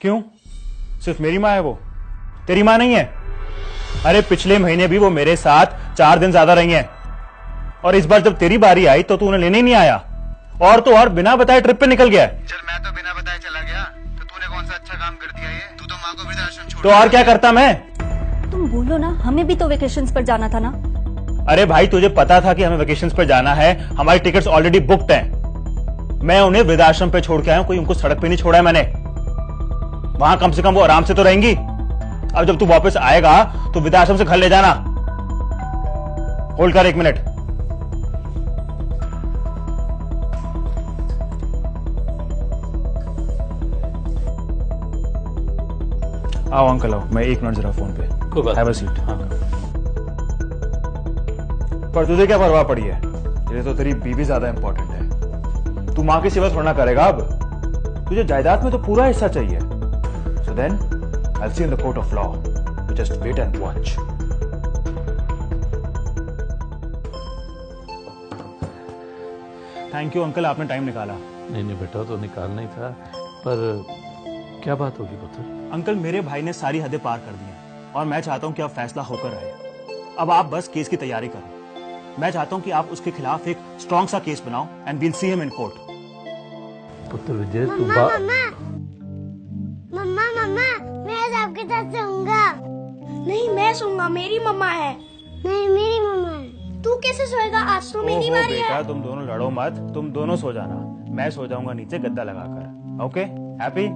क्यों? सिर्फ मेरी माँ है वो, तेरी माँ नहीं है? अरे पिछले महीने भी वो मेरे साथ 4 दिन ज्यादा रही हैं, और इस बार जब तेरी बारी आई तो तू उन्हें लेने ही नहीं आया, और तो और बिना बताए ट्रिप पे निकल गया। चल मैं तो बिना बताए चला गया, तो तूने कौन सा अच्छा काम कर दिया? ये तू तो माँ को वृद्धाश्रम छोड़ तो और क्या करता मैं? तुम बोलो ना, हमें भी तो वेकेशंस पर जाना था ना। अरे भाई तुझे पता था कि हमें वेकेशंस पर जाना है, हमारी टिकट्स ऑलरेडी बुक्ड हैं। मैं उन्हें वृद्धाश्रम पे छोड़ के आया हूं, कोई उनको सड़क पे नहीं छोड़ा है मैंने। वहां कम से कम वो आराम से तो रहेंगी। अब जब तू वापस आएगा तो वृद्धाश्रम से घर ले जाना। होल्ड कर 1 मिनट। आओ अंकल आओ, मैं 1 मिनट जरा फोन पे। Have a seat. हाँ। पर तुझे क्या परवाह पड़ी है? ये तो तेरी बीवी ज्यादा इंपॉर्टेंट है। तू मां की सेवा थोड़ा ना करेगा अब। तुझे जायदाद में तो पूरा हिस्सा चाहिए। So then I will see in the court of law. You just wait and watch. Thank you uncle, आपने टाइम निकाला। नहीं बेटा, तो निकालना ही था, पर क्या बात होगी पुत्र? अंकल मेरे भाई ने सारी हदें पार कर दी हैं और मैं चाहता हूं कि अब फैसला होकर आए। अब आप बस केस की तैयारी करो। मैं चाहता हूं कि आप उसके खिलाफ एक स्ट्रॉन्ग सा केस बनाओ and we'll see him in court. पुत्र विजय, तू मम्मा मैं आज आपके साथ सोऊंगा। नहीं मैं सोऊंगा, मेरी मम्मा है। नहीं मेरी मम्मा है। तू कैसे सोएगा? आज तो मेरी बारी है। बेटा तुम दोनों लड़ो मत, तुम दोनों सो जाना। मैं सो जाऊंगा नीचे गद्दा लगाकर। Okay happy?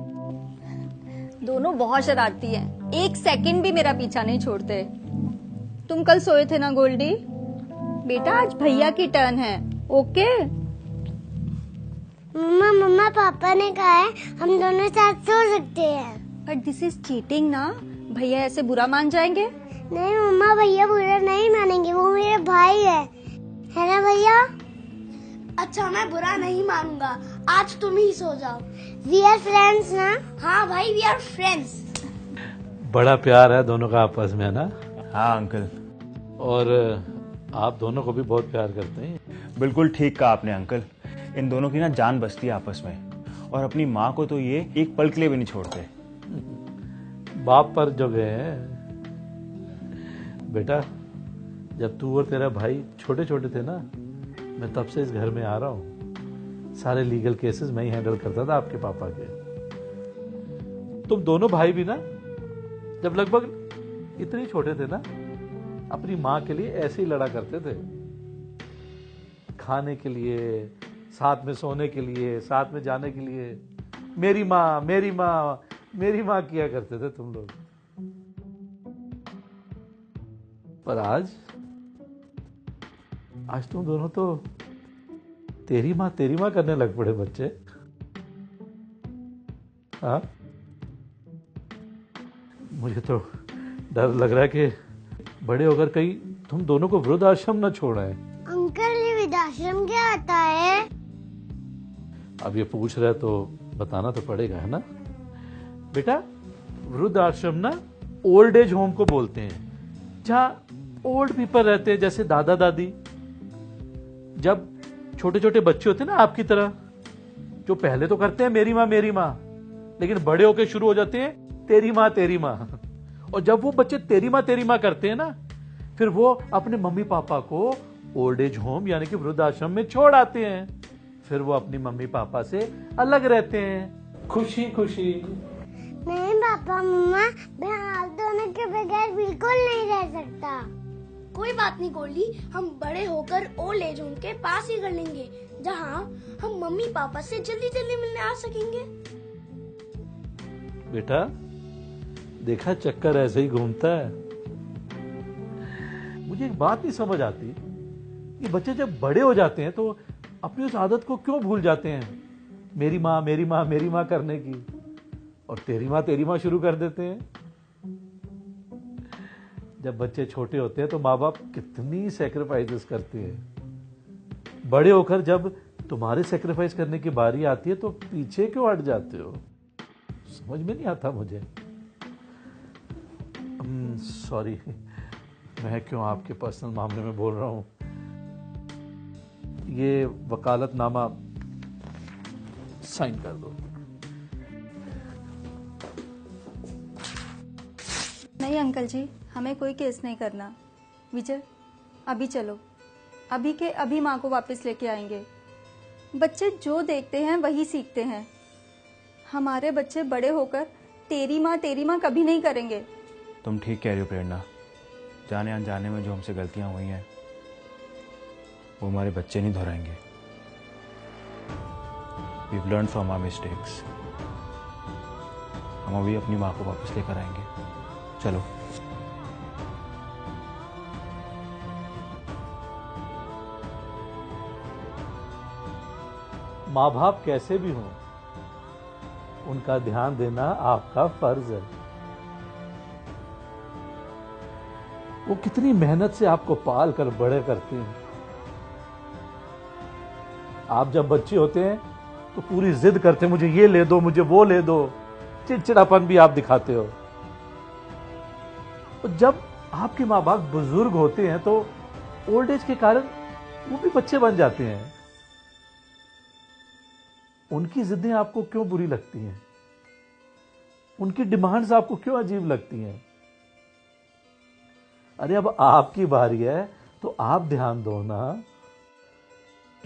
दोनों बहुत शरारती हैं, 1 सेकंड भी मेरा पीछा नहीं छोड़ते। तुम कल सोए थे ना गोल्डी? बेटा आज भैया की टर्न है। ओके मम्मा पापा ने कहा है हम दोनों साथ सो सकते हैं। बट दिस इज चीटिंग ना, भैया ऐसे बुरा मान जाएंगे। नहीं मम्मा, भैया बुरा नहीं मानेंगे, वो मेरे भाई है ना भैया? अच्छा मैं बुरा नहीं मानूंगा, आज तुम ही सो जाओ। वी आर फ्रेंड्स ना? हाँ भाई वी आर फ्रेंड्स। बड़ा प्यार है दोनों का आपस में, है ना? हाँ अंकल। और आप दोनों को भी बहुत प्यार करते हैं। बिल्कुल ठीक कहा आपने अंकल। इन दोनों की ना जान बसती है आपस में, और अपनी माँ को तो ये एक पल के लिए भी नहीं छोड़ते। बाप पर जो गए हैं बेटा, जब तू और तेरा भाई छोटे छोटे थे ना, मैं तब से इस घर में आ रहा हूँ। सारे लीगल केसेस मैं ही हैंडल करता था आपके पापा के। तुम दोनों भाई भी ना जब लगभग इतने छोटे थे ना, अपनी माँ के लिए ऐसे ही लड़ा करते थे। खाने के लिए, साथ में सोने के लिए, साथ में जाने के लिए मेरी माँ मेरी माँ मेरी माँ किया करते थे तुम लोग। पर आज तुम दोनों तो तेरी माँ करने लग पड़े बच्चे। हाँ, मुझे तो डर लग रहा है कि बड़े होकर कहीं तुम दोनों को वृद्धाश्रम न छोड़ा है। अंकल ये वृद्धाश्रम क्या आता है? अब ये पूछ रहे तो बताना तो पड़ेगा, है ना बेटा? वृद्धाश्रम ना ओल्ड एज होम को बोलते हैं, जहाँ ओल्ड पीपल रहते हैं, जैसे दादा दादी। जब छोटे छोटे बच्चे होते हैं ना आपकी तरह, जो पहले तो करते हैं मेरी माँ, लेकिन बड़े होके शुरू हो जाते हैं तेरी माँ। और जब वो बच्चे तेरी माँ करते हैं ना, फिर वो अपने मम्मी पापा को ओल्ड एज होम यानी कि वृद्धाश्रम में छोड़ आते हैं। फिर वो अपनी मम्मी पापा से अलग रहते हैं, खुशी खुशी। नहीं पापा मम्मा, मैं हाथ धोने के बगैर बिल्कुल नहीं रह सकता। कोई बात नहीं गोल्डी, हम बड़े होकर ओल्ड एज होम के पास ही कर लेंगे, जहाँ हम मम्मी पापा से जल्दी जल्दी मिलने आ सकेंगे। बेटा देखा, चक्कर ऐसे ही घूमता है। मुझे एक बात नहीं समझ आती कि बच्चे जब बड़े हो जाते हैं तो अपनी उस आदत को क्यों भूल जाते हैं, मेरी माँ करने की, और तेरी माँ शुरू कर देते हैं। जब बच्चे छोटे होते हैं तो माँ बाप कितनी सैक्रिफाइसेस करते हैं। बड़े होकर जब तुम्हारे सैक्रिफाइस करने की बारी आती है तो पीछे क्यों हट जाते हो? समझ में नहीं आता मुझे। सॉरी, मैं क्यों आपके पर्सनल मामले में बोल रहा हूं। ये वकालतनामा साइन कर दो। नहीं अंकल जी, हमें कोई केस नहीं करना। विजय, अभी चलो, अभी के अभी माँ को वापस लेके आएंगे। बच्चे जो देखते हैं वही सीखते हैं। हमारे बच्चे बड़े होकर तेरी माँ कभी नहीं करेंगे। तुम ठीक कह रही हो प्रेरणा, जाने अनजाने में जो हमसे गलतियां हुई हैं वो हमारे बच्चे नहीं दोहराएंगे। We've learned from our mistakes. हम अभी अपनी माँ को वापस लेकर आएंगे। चलो। माँ बाप कैसे भी हों, उनका ध्यान देना आपका फर्ज है। वो कितनी मेहनत से आपको पाल कर बड़े करते हैं। आप जब बच्चे होते हैं तो पूरी जिद करते हैं, मुझे ये ले दो, मुझे वो ले दो, चिड़चिड़ापन भी आप दिखाते हो। और जब आपके माँ बाप बुजुर्ग होते हैं तो ओल्ड एज के कारण वो भी बच्चे बन जाते हैं। उनकी जिद्दें आपको क्यों बुरी लगती हैं? उनकी डिमांड्स आपको क्यों अजीब लगती हैं? अरे अब आपकी बारी है तो आप ध्यान दो ना।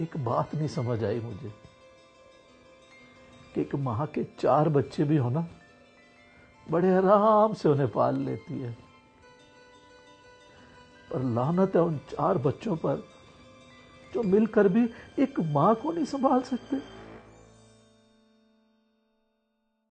एक बात नहीं समझ आई मुझे कि एक मां के 4 बच्चे भी हो ना, बड़े आराम से उन्हें पाल लेती है, पर लानत है उन 4 बच्चों पर जो मिलकर भी एक मां को नहीं संभाल सकते।